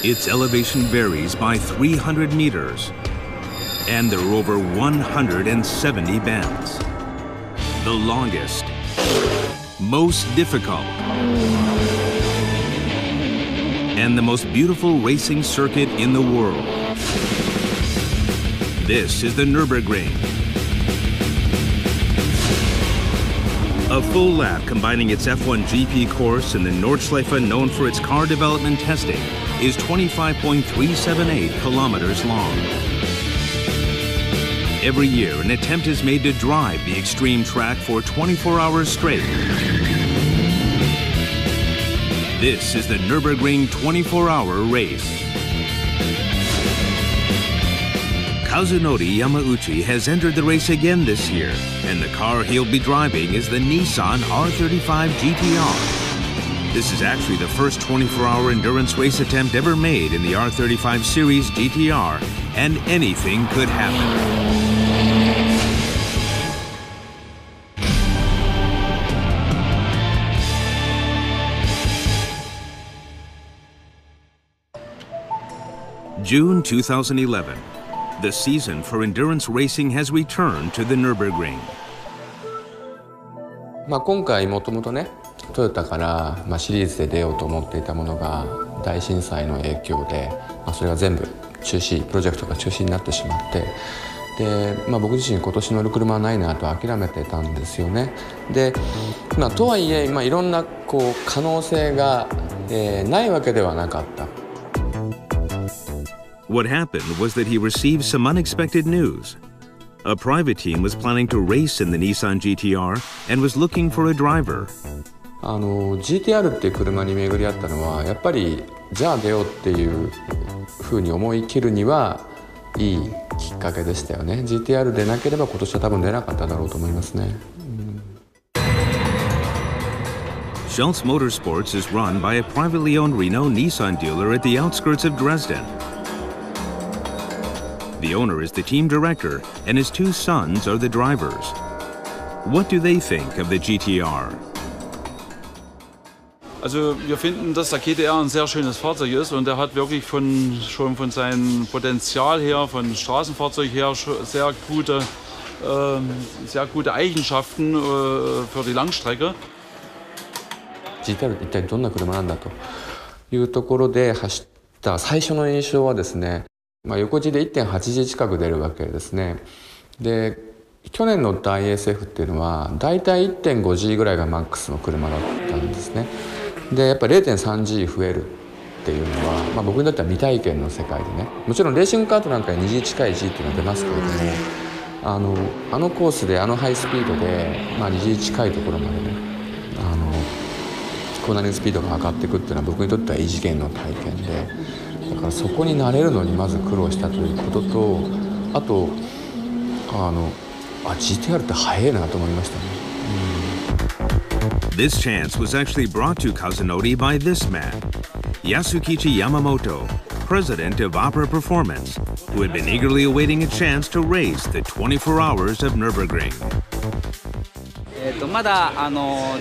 Its elevation varies by 300 meters, and there are over 170 bends. The longest, most difficult, and the most beautiful racing circuit in the world. This is the Nürburgring. A full lap combining its F1 GP course and the Nordschleife, known for its car development testing, is 25.378 kilometers long. Every year, an attempt is made to drive the extreme track for 24 hours straight. This is the Nürburgring 24-hour race. Kazunori Yamauchi has entered the race again this year, and the car he'll be driving is the Nissan R35 GT-R. This is actually the first 24-hour endurance race attempt ever made in the R35 series GT-R, and anything could happen. June 2011. The season for endurance racing has returned to the Nürburgring. 今回もともとね、トヨタからシリーズで出ようと思っていたものが大震災の影響で、それが全部中止、プロジェクトが中止になってしまって、で、僕自身今年乗る車はないなと諦めてたんですよね。で、とはいえ、いろんな可能性が、ないわけではなかった。What happened was that he received some unexpected news. A private team was planning to race in the Nissan GT-R and was looking for a driver. GT-R っていう車に巡り合ったのはやっぱりじゃあ出ようっていうふうに思い切るにはいいきっかけでしたよね。GT-R でなければ今年は多分出なかっただろうと思いますね。Schulze Motorsports is run by a privately owned Renault Nissan dealer at the outskirts of Dresden. The owner is the team director, and his two sons are the drivers. What do they think of the GT-R? Also wir finden, dass der GT-R ein sehr schönes Fahrzeug ist und er hat wirklich schon von seinem Potenzial her, von Straßenfahrzeug her sehr gute Eigenschaften für die Langstrecke. GT-R って一体どんな車なんだというところで走った最初の印象はですね、横地で 1.8G 近く出るわけですね。で、去年乗った ISF っていうのはだいたい 1.5G ぐらいがマックスの車だったんですね。で、やっぱり 0.3G 増えるっていうのは、僕にとっては未体験の世界でね、もちろんレーシングカートなんかに 2G 近い G っていうのは出ますけれども、あのコースでハイスピードで、2G 近いところまでね、コーナリングスピードが上がっていくっていうのは僕にとっては異次元の体験で。だからそこに慣れるのにまず苦労したということと、あとGT-R って速いなと思いましたね。This chance was actually brought to Kazunori by this man, Yasukichi Yamamoto, president of Opera Performance, who had been eagerly awaiting a chance to race the 24 hours of Nürburgring. まだ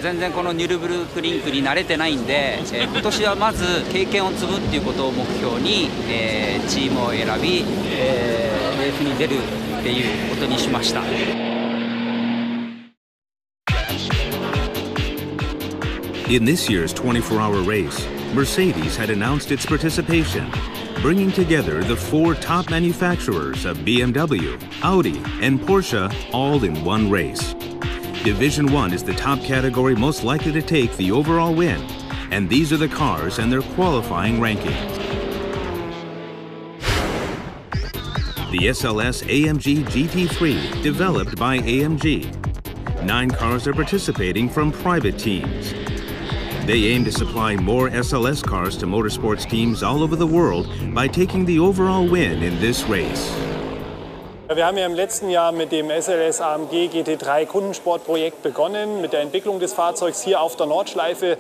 全然このニュルブルクリンクに慣れてないんで、今年はまず経験を積むっていうことを目標に、チームを選び、レースに出るっていうことにしました。In this year's 24-hour race, Mercedes had announced its participation, bringing together the four top manufacturers of BMW, Audi, and Porsche all in one race. Division 1 is the top category most likely to take the overall win, and these are the cars and their qualifying rankings. The SLS AMG GT3, developed by AMG. 9 cars are participating from private teams. They aim to supply more SLS cars to motorsports teams all over the world by taking the overall win in this race. Wir haben ja im letzten Jahr mit dem SLS AMG GT3 Kundensportprojekt begonnen, mit der Entwicklung des Fahrzeugs hier auf der Nordschleife.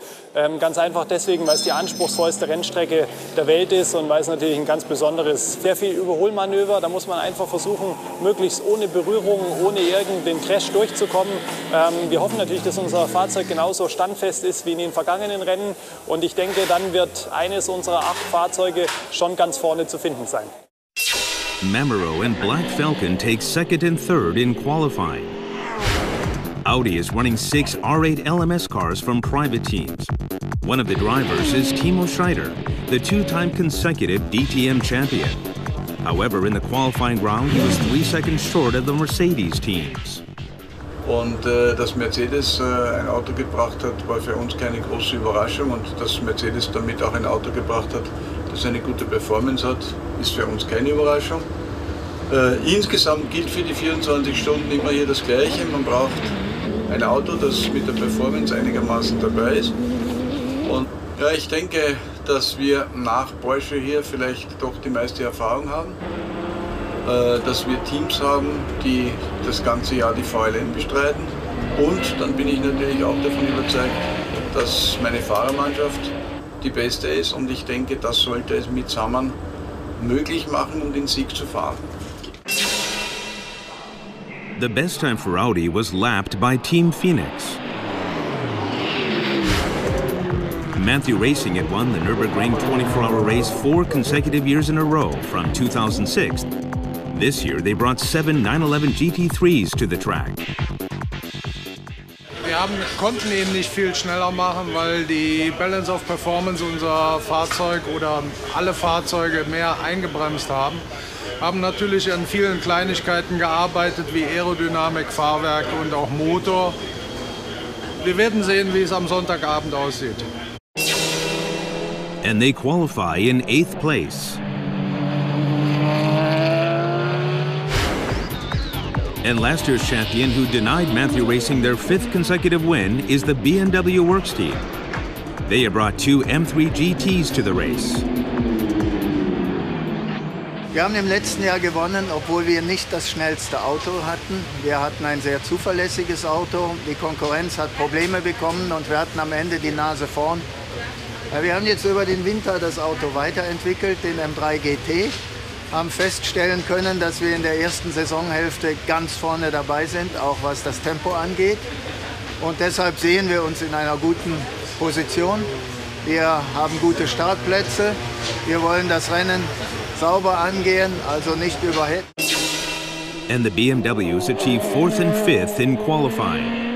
Ganz einfach deswegen, weil es die anspruchsvollste Rennstrecke der Welt ist und weil es natürlich ein ganz besonderes, sehr viel Überholmanöver. Da muss man einfach versuchen, möglichst ohne Berührung, ohne irgendeinen Crash durchzukommen. Wir hoffen natürlich, dass unser Fahrzeug genauso standfest ist wie in den vergangenen Rennen. Und ich denke, dann wird eines unserer 8 Fahrzeuge schon ganz vorne zu finden sein. Mamero and Black Falcon take second and third in qualifying. Audi is running 6 R8 LMS cars from private teams. One of the drivers is Timo Scheider, the 2-time consecutive DTM champion. However, in the qualifying round, he was 3 seconds short of the Mercedes teams. Und dass Mercedes ein Auto gebracht hat, war für uns keine große Überraschung. Und dass Mercedes damit auch ein Auto gebracht hat, das eine gute Performance hat, ist für uns keine Überraschung. Insgesamt gilt für die 24 Stunden immer hier das Gleiche. Man braucht ein Auto, das mit der Performance einigermaßen dabei ist. Und ja, ich denke, dass wir nach Porsche hier vielleicht doch die meiste Erfahrung haben. Dass wir Teams haben, die das ganze Jahr die VLN bestreiten. Und dann bin ich natürlich auch davon überzeugt, dass meine Fahrermannschaft die beste ist. Und ich denke, das sollte es mitsammen möglich machen, um den Sieg zu fahren. The best time for Audi was lapped by Team Phoenix. Matthew Racing had won the Nürburgring 24-hour race 4 consecutive years in a row from 2006. This year, they brought 7 911 GT3s to the track. Wir konnten ihn nicht viel schneller machen, weil die Balance of Performance unser Fahrzeug oder alle Fahrzeuge mehr eingebremst haben. Haben natürlich an vielen Kleinigkeiten gearbeitet, wie Aerodynamik, Fahrwerk und auch Motor. Wir werden sehen, wie es am Sonntagabend aussieht. And they qualify in 8th place. And last year's champion who denied Matthew Racing their 5th consecutive win is the BMW Works team. They have brought 2 M3 GTs to the race. Wir haben im letzten Jahr gewonnen, obwohl wir nicht das schnellste Auto hatten. Wir hatten ein sehr zuverlässiges Auto. Die Konkurrenz hat Probleme bekommen und wir hatten am Ende die Nase vorn. Wir haben jetzt über den Winter das Auto weiterentwickelt, den M3 GT. Haben feststellen können, dass wir in der ersten Saisonhälfte ganz vorne dabei sind, auch was das Tempo angeht. Und deshalb sehen wir uns in einer guten Position. Wir haben gute Startplätze. Wir wollen das Rennen sauber angehen, also nicht überhetzen. And the BMWs achieved 4th and 5th in qualifying.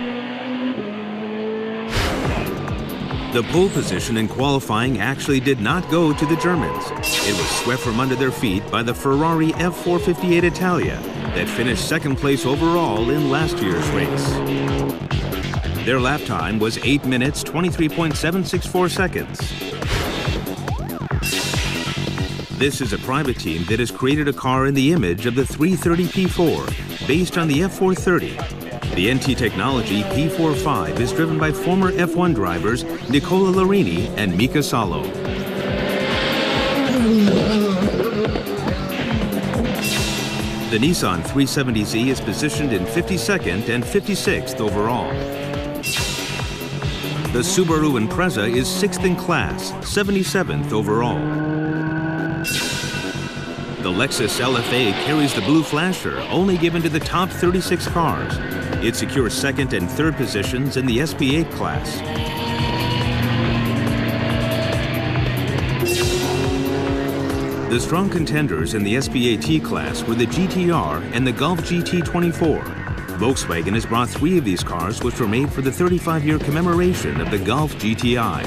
The pole position in qualifying actually did not go to the Germans. It was swept from under their feet by the Ferrari F458 Italia that finished 2nd place overall in last year's race. Their lap time was 8 minutes, 23.764 seconds. This is a private team that has created a car in the image of the 330 P4, based on the F430. The NT Technology P45 is driven by former F1 drivers Nicola Larini and Mika Salo. The Nissan 370Z is positioned in 52nd and 56th overall. The Subaru Impreza is 6th in class, 77th overall. The Lexus LFA carries the blue flasher, only given to the top 36 cars. It secures 2nd and 3rd positions in the SP8 class. The strong contenders in the SP8T class were the GT-R and the Golf GT24. Volkswagen has brought 3 of these cars, which were made for the 35-year commemoration of the Golf GTI.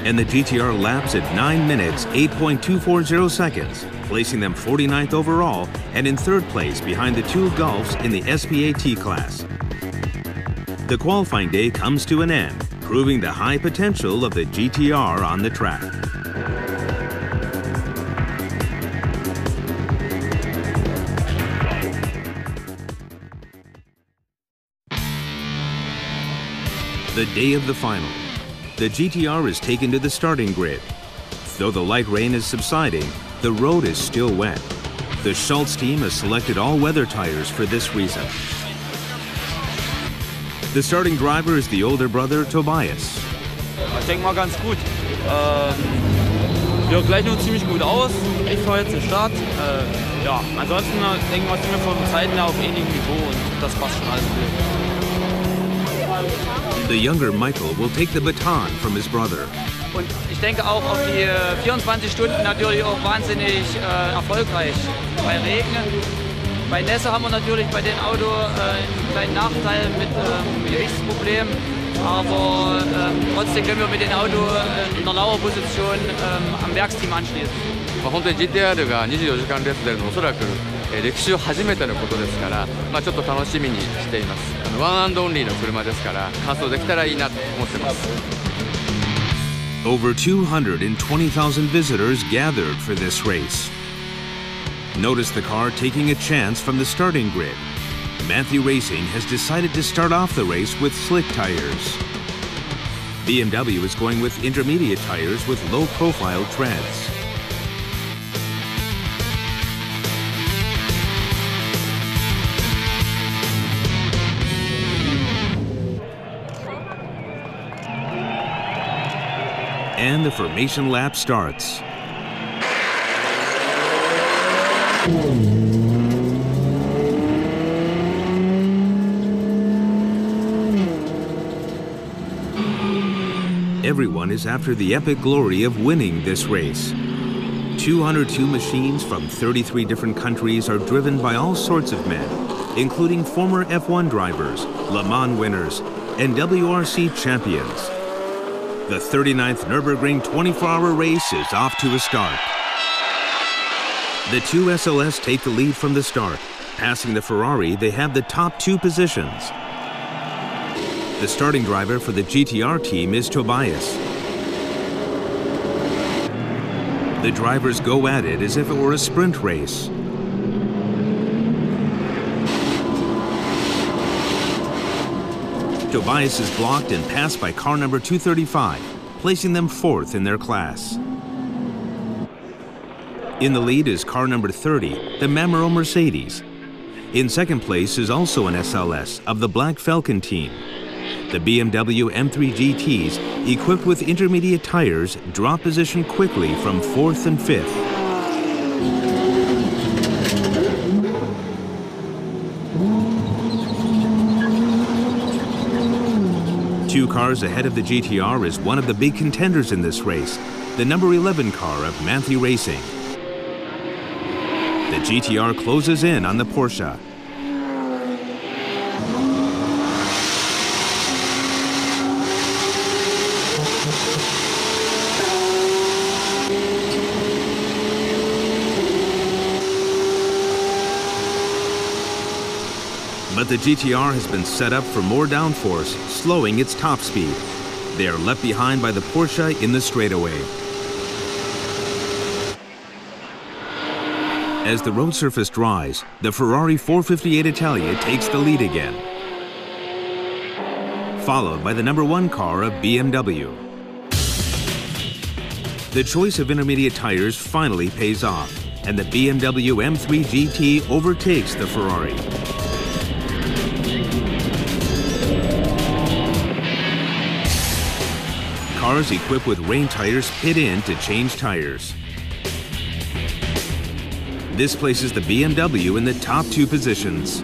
And the GT-R laps at 9 minutes, 8.240 seconds, placing them 49th overall and in 3rd place behind the 2 Golfs in the SP8T class. The qualifying day comes to an end, proving the high potential of the GT-R on the track. The day of the final. The GT-R is taken to the starting grid. Though the light rain is subsiding, the road is still wet. The Schulze team has selected all-weather tires for this reason. The starting driver is the older brother, Tobias. Ich denke mal ganz gut. Wir gleichen uns ziemlich gut aus. Ich fahre jetzt den Start. Ja, ansonsten denke ich mal, sind wir von Zeiten her auf ähnlichem Niveau und das passt schon alles gut. The younger Michael will take the baton from his brother. Und ich denke auch auf die 24 Stunden natürlich auch wahnsinnig erfolgreich. Bei Regen, bei Nässe haben wir natürlich bei dem Auto einen kleinen Nachteil mit Gewichtsproblemen. Aber trotzdem können wir mit dem Auto in einer Lauerposition am Werksteam anschließen. 本当に GT-R が24時間レース出るのおそらく歴史上初めてのことですから、ちょっと楽しみにしています。ワンアンドオンリーの車ですから完走できたらいいなと思ってます。Over 220,000 visitors gathered for this race. Notice the car taking a chance from the starting grid. Matthew Racing has decided to start off the race with slick tires. BMW is going with intermediate tires with low-profile treads. And the formation lap starts. Everyone is after the epic glory of winning this race. 202 machines from 33 different countries are driven by all sorts of men, including former F1 drivers, Le Mans winners, and WRC champions. The 39th Nürburgring 24-hour race is off to a start. The two SLS take the lead from the start. Passing the Ferrari, they have the top two positions. The starting driver for the GT-R team is Tobias. The drivers go at it as if it were a sprint race. Tobias is blocked and passed by car number 235, placing them fourth in their class. In the lead is car number 30, the Mamero Mercedes. In second place is also an SLS of the Black Falcon team. The BMW M3 GTs, equipped with intermediate tires, drop position quickly from fourth and fifth. Two cars ahead of the GT-R is one of the big contenders in this race, the number 11 car of Matthew Racing. The GT-R closes in on the Porsche. But the GT-R has been set up for more downforce, slowing its top speed. They are left behind by the Porsche in the straightaway. As the road surface dries, the Ferrari 458 Italia takes the lead again, followed by the number 1 car of BMW. The choice of intermediate tires finally pays off, and the BMW M3 GT overtakes the Ferrari. Cars equipped with rain tires pit in to change tires. This places the BMW in the top two positions.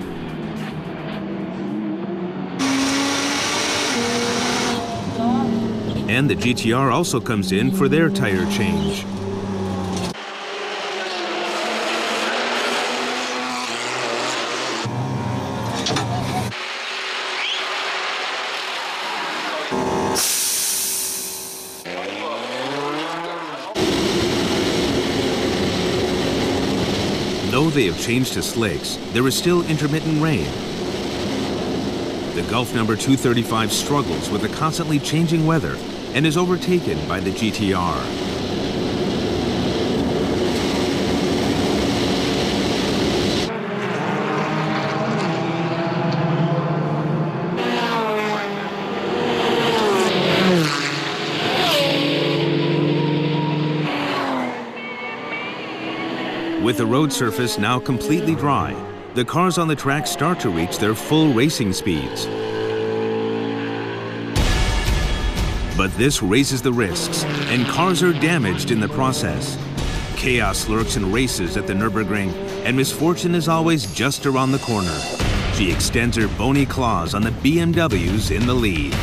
And the GT-R also comes in for their tire change. Though they have changed to slicks, there is still intermittent rain. The Gulf number 235 struggles with the constantly changing weather and is overtaken by the GT-R. With the road surface now completely dry, the cars on the track start to reach their full racing speeds. But this raises the risks, and cars are damaged in the process. Chaos lurks in races at the Nürburgring, and misfortune is always just around the corner. She extends her bony claws on the BMWs in the lead.